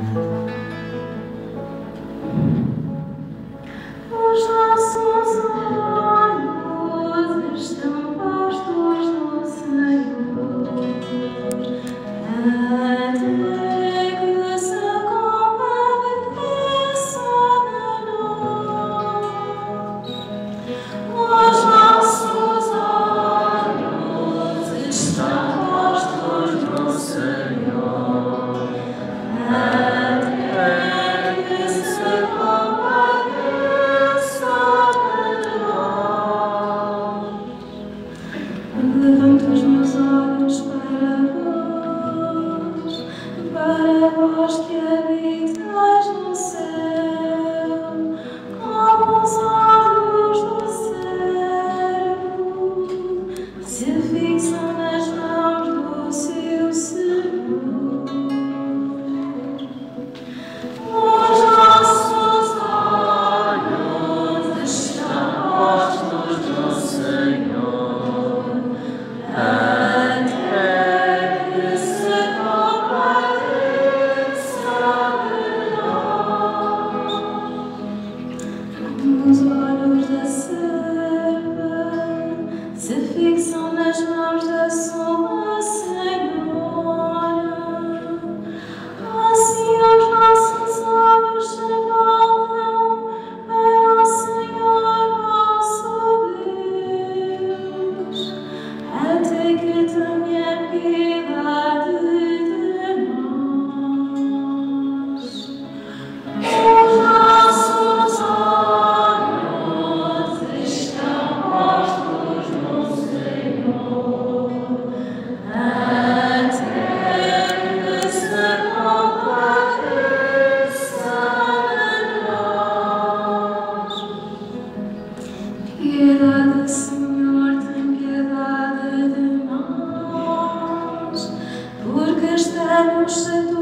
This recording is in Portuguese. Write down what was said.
Os nossos olhos estão postos no Senhor, até que se compadeça de nós. Os nossos olhos estão postos no Senhor, até que se compadeça de nós. Levanto os meus olhos para vós que habitais no céu, como os olhos do servo se fixam nas mãos do seu Senhor. Os nossos olhos estão postos no Senhor, até que se compadeça de nós. Como os olhos da serva se fixam nas mãos da sua Senhora, assim os nossos olhos se voltam para o Senhor nosso Deus, até que tenha piedade de nós. Os nossos olhos estão postos no Senhor, até que se compadeça de nós. Piedade, Senhor, tem piedade de nós, porque estamos sem